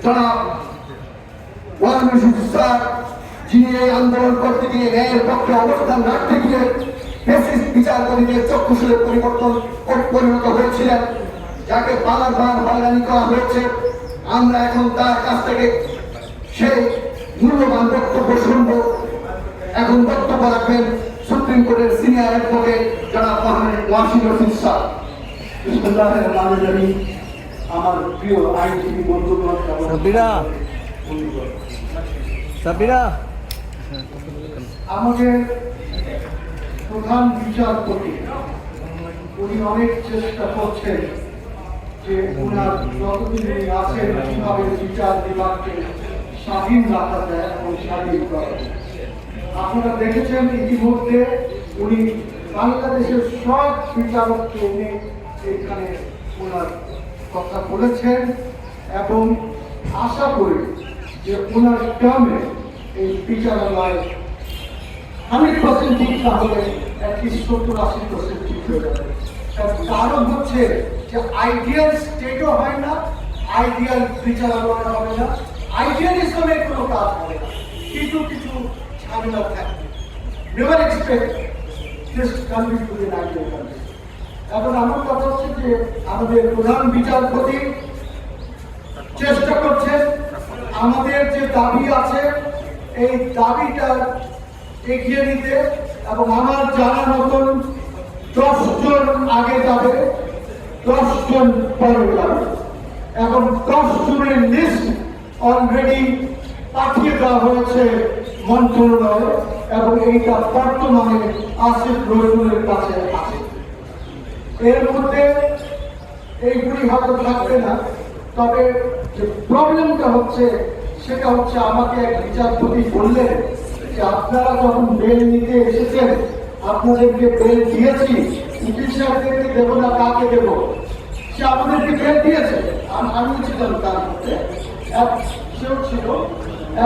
জনাব স্যার, যিনি এই আন্দোলন করতে গিয়ে ন্যায়ের পক্ষে অবস্থান রাখতে গিয়ে ফ্যাসিস্ট বিচারপতিদের চক্ষুষুলে পরিণত হয়েছিলেন, যাকে বারবার হয়রানি করা হয়েছে। আমরা এখন তার কাছ থেকে সেই মূল্যবান বক্তব্য শুনব। এখন বক্তব্য রাখবেন সুপ্রিম কোর্টের সিনিয়র অ্যাডভোকেট জনাব মোহাম্মদ ওয়াসিম রশিদ স্যার। বিসমিল্লাহির রহমানির রহিম। আমার প্রিয় আইনজীবী বন্ধুগণ, আমাদের প্রধান বিচারপতি উনি অনেক চেষ্টা করছেন যে ওনার যতদিন উনি আছেন কিভাবে বিচার বিভাগকে স্বাধীন রাখা যায় এবং স্বাধীন করা যায়। আপনারা দেখেছেন ইতিমধ্যে উনি বাংলাদেশের সব বিচারককে এনে এখানে ওনার কথা বলেছেন এবং আশা করি যে ওনার টার্মে এই বিচারালয় 100% ঠিক না হলে অ্যাটলিস্ট 70-80% ঠিক হয়ে যাবে। তার কারণ হচ্ছে যে আইডিয়াল স্টেটও হয় না, আইডিয়াল বিচারালয় হবে না, আইডিয়ালিজমের কোনো কাজ হবে না, কিছু কিছু ঝামেলা থাকবে। Never expect this country to be an ideal country. এখন আমার কথা হচ্ছে যে আমাদের প্রধান বিচারপতি চেষ্টা করছেন আমাদের যে দাবি আছে এই দাবিটা এগিয়ে নিতে, এবং আমার জানা মতন 10 জন আগে যাবে, 10 জন পরে যাবে, এবং 10 জনের লিস্ট অলরেডি পাঠিয়ে দেওয়া হয়েছে মন্ত্রণালয়ে, এবং এইটা বর্তমানে আসিফ নজরুলের কাছে আছে। এর মধ্যে এইগুলি হয়তো থাকবে না, তবে যে প্রবলেমটা হচ্ছে সেটা হচ্ছে আমাকে এক বিচারপতি বললেন যে আপনারা যখন বেল নিতে এসেছেন আপনাদেরকে বেল দিয়েছি, উকিল সাহেবদেরকে দেবো না কাকে দেব, সে আমাদেরকে বেল দিয়েছে, আমি ছিলাম তার মধ্যে, সেও ছিল।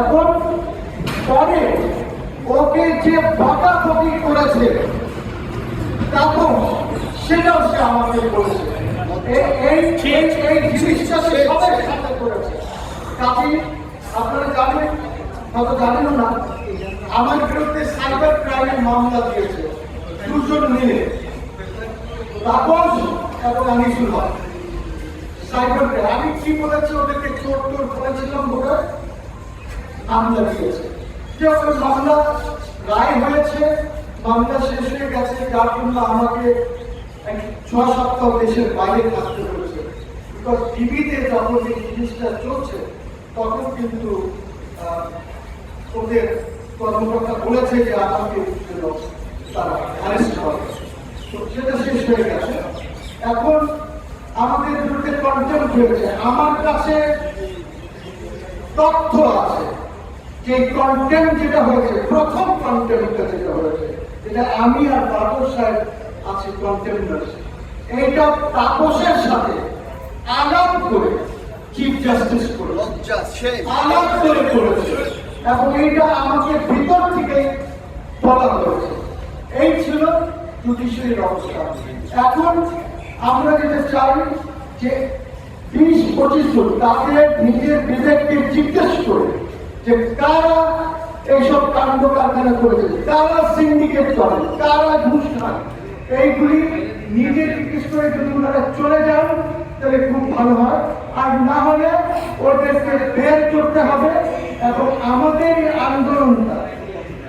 এখন পরে ওকে যে বকাবকি করেছে তখন সেটাও সে আমাকে বলেছে, এই জিনিসটা সে সবাই সাথে করেছে। কাজে আপনারা জানেন, হয়তো জানেন না, আমার বিরুদ্ধে সাইবার ক্রাইমের মামলা দিয়েছে 2 জন মিলে, তাপস এবং আনিসুল হক। সাইবার ক্রাইম আমি কি বলেছি, ওদেরকে চোর টোর করেছিলাম বলে মামলা দিয়েছে। যে মামলা রায় হয়েছে, মামলা শেষ হয়ে গেছে, যার জন্য আমাকে 6 সপ্তাহ দেশের বাইরে থাকতে হয়েছে। বিকজ টিভিতে যখন এই জিনিসটা চলছে তখন কিন্তু ওদের কর্মকর্তা বলেছে যে আমাকে তারা অ্যারেস্ট করে, তো সেটা শেষ হয়ে গেছে। এখন আমাদের বিরুদ্ধে কন্টেম্প হয়েছে। আমার কাছে তথ্য আছে যে কন্টেম্প যেটা হয়েছে, প্রথম কন্টেম্পটা যেটা হয়েছে, যেটা আমি আর তাপস সাহেব আছে কন্টেম্পার্স, এইটা তাপসের সাথে আলাপ করে চিফ জাস্টিস করেছে, আলাপ করে করেছে, এবং এইটা আমাকে ভিতর থেকে বলা হয়েছে। এই ছিল জুডিশিয়ারির অবস্থা। এখন আমরা যেটা চাই যে 20-25 জন তাদের নিজের বিবেককে জিজ্ঞেস করে যে কারা এইসব কাণ্ড কারখানা করেছে, কারা সিন্ডিকেট করে, কারা ঘুষ খায়, এইগুলি নিজে জিজ্ঞেস করে যদি ওনারা চলে যান তাহলে খুব ভালো হয়। আর না হলে ওদেরকে বের করতে হবে, এবং আমাদের এই আন্দোলনটা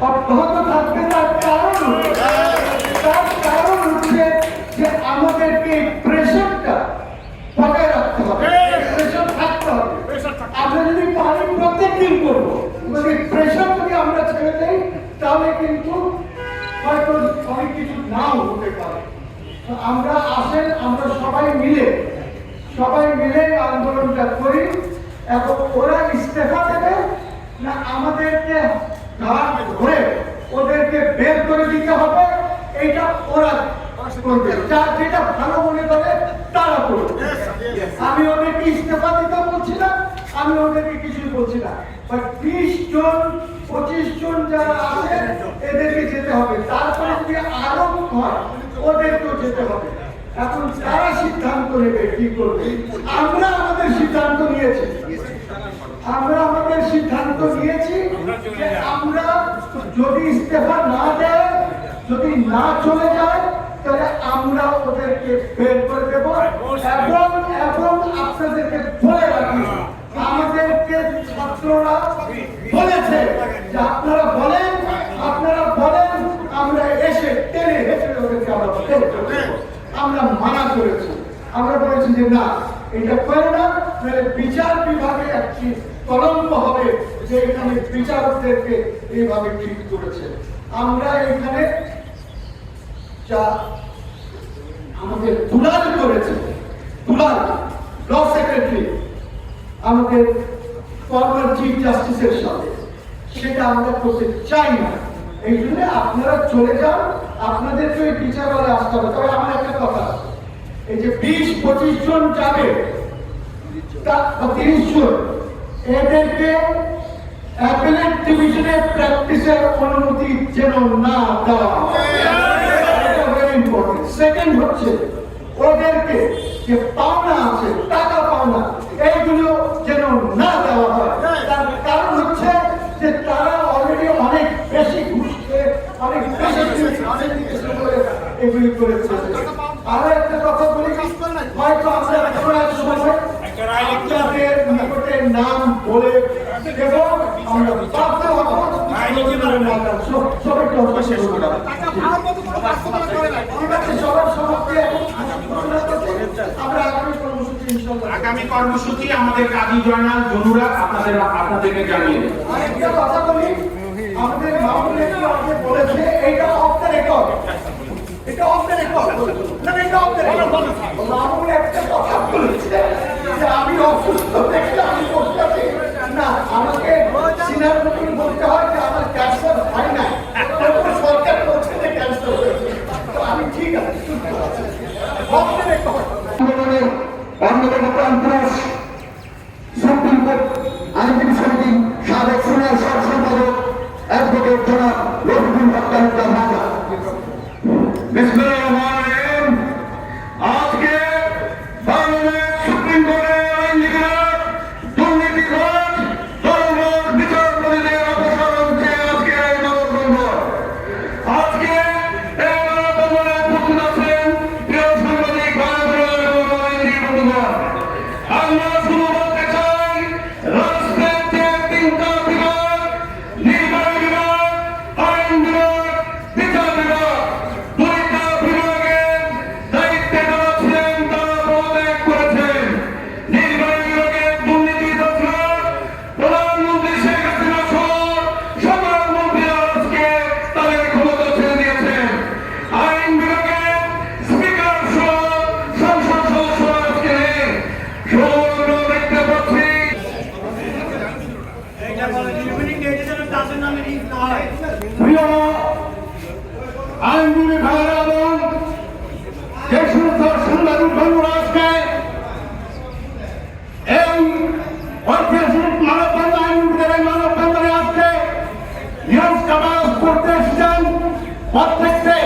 অব্যাহত থাকবে। তার কারণ হচ্ছে যে আমাদেরকে প্রেশারটা বজায় রাখতে হবে, প্রেশার থাকতে হবে। আমরা যদি পারি প্রত্যেকদিন করবো, প্রেশার যদি আমরা ছেড়ে দেই তাহলে কিন্তু হয়তো অনেক কিছু নাও হতে পারে। আমরা আসেন, আমরা সবাই মিলে আন্দোলনটা করি, এবং ওরা ইস্তফা দেবে না আমাদেরকে ঘাট ধরে ওদেরকে বের করে দিতে হবে, এইটা ওরা করবে। যেটা ভালো মনে করে তারা করবে। আমি ওদেরকে ইস্তফা দিতে বলছি না, আমি ওদেরকে কিছুই বলছি না। 20 জন 25 জন যারা আছে এদেরকে যেতে হবে, তারপরে যদি আরো হয় ওদেরকেও যেতে হবে। এখন তারা সিদ্ধান্ত নেবে কি করবে, আমরা আমাদের সিদ্ধান্ত নিয়েছি। যদি ইস্তফা না দেয়, যদি না চলে যায়, তাহলে আমরা ওদেরকে বের করে দেব। এবং আপনাদেরকে বলে রাখি, আমাদেরকে ছাত্ররা বলেছে যে আপনারা বলেন আমরা এসে টেনে হেঁটে ওদেরকে আমরা বের করে দেব। আমরা মানা করেছি, আমরা বলেছি যে না, এটা করে না, তাহলে বিচার বিভাগে একটি কলঙ্ক হবে যে এখানে বিচারকদেরকে এইভাবে ট্রিট করেছে। আমরা এখানে যা আমাদের দুলাল করেছে, দুলাল ল সেক্রেটারি আমাদের ফর্মার চিফ জাস্টিসের সাথে, সেটা আমরা করতে চাই না। এই জন্য আপনারা চলে যান, আপনাদেরকে ওই বিচারালয়ে আসতে হবে। তবে আমার একটা কথা আছে, এই যে 20-25 জন যাবে, 30 জন, এদেরকে অ্যাপেলেট ডিভিশনে প্র্যাকটিসের অনুমতি যেন না দেওয়া হয়। সেকেন্ড হচ্ছে ওদেরকে যে পাওনা আছে, টাকা পাওনা, এইগুলো যেন না দেওয়া হয়। তার কারণ হচ্ছে যে তারা অলরেডি অনেক বেশি ঘুষ খেয়ে, অনেক বেশি এগুলি করে ফেলেছে। আরো একটা কথা বলি, হয়তো আমরা কোনো এক সময় আপনাদের নিকটে নাম বলে দেব, আমরা বাধ্য হব। সবাইকে অবশ্যই সবার সমাপ্তি। আমরা আগামী কর্মসূচি আমাদের কাজী জয়নাল জনুরা আপনাদেরকে জানিয়ে দেব। আরেকটা কথা বলি, আমাদের মামুন একটু আগে বলেছে এটা অফ দ্য রেকর্ড, এটা অফ দ্য রেকর্ড না, এটা অফ দ্য রেকর্ড। মামুন একটা কথা বলেছে যে আমি অসুস্থ দেখলে আমি বলতে না, আমাকে সিনার মতন বলতে হয় যে আমার ক্যান্সার হয় না, সরকার বলছে যে ক্যান্সার হয়েছে, তো আমি ঠিক আছে, সুস্থ আছি। Of the record. আন্দোলনের অন্যতম প্রাণপুরুষ সুপ্রিম কোর্ট আইনজীবী সমিতি সাবেক সিনিয়র সহ সম্পাদক অ্যাডভোকেট জনাব রফিকুল হত্যার ভাষা। আজকে বাংলাদেশ সুপ্রিম কোর্টের আইনজীবীরা দুর্নীতিবাজ দলমত বিচারপতিদের অপসারণ চেয়ে আজকে এই মানববন্ধন। আজকে এই মানববন্ধনে উপস্থিত আছেন প্রিয় সাংবাদিক ভাই-বোনেরা এবং আইনজীবী বন্ধুগণ। আমরা শুধু বলতে চাই, রাষ্ট্রের যে তিনটা বিভাগ, নির্বাহী বিভাগ, আইন বিভাগ, বিচার বিভাগ, দুইটা বিভাগের দায়িত্বে যারা ছিলেন তারা পদত্যাগ করেছেন। নির্বাহী বিভাগের দুর্নীতি তথ্য প্রধানমন্ত্রী শেখ হাসিনা সহ সকল মন্ত্রীরা আজকে তাদের ক্ষমতা ছেড়ে দিয়েছেন। আইন বিভাগের স্পিকার সহ সংসদ সদস্যরা আজকে নেই। আমরা দেখতে পাচ্ছি প্রিয় আইনজীবী ভাইয়েরা এবং যে সমস্ত সাংবাদিক বন্ধুরা আজকে এই ঐতিহাসিক মানববন্ধন আইনজীবীদের এই মানববন্ধনে আজকে নিউজ কাভারেজ করতে এসেছেন, প্রত্যেককে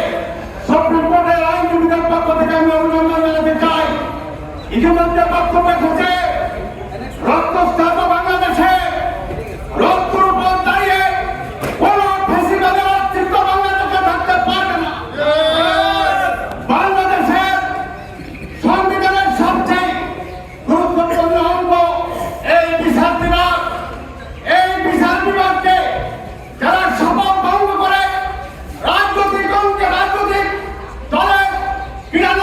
সুপ্রিম কোর্টের আইনজীবীদের পক্ষ থেকে আমি অভিনন্দন জানাতে চাই। ইতিমধ্যে বক্তব্য এসেছে, রক্তস্নাত বাংলাদেশে রক্তের উপর দাঁড়িয়ে কোন ফেসিবাদের অস্তিত্ব বাংলাদেশে থাকতে পারবে না। বাংলাদেশের সংবিধানের সবচেয়ে গুরুত্বপূর্ণ অঙ্গ এই বিচার বিভাগ। এই বিচার বিভাগকে যারা শপথ ভঙ্গ করে রাজনৈতিক দলের ক্রীড়া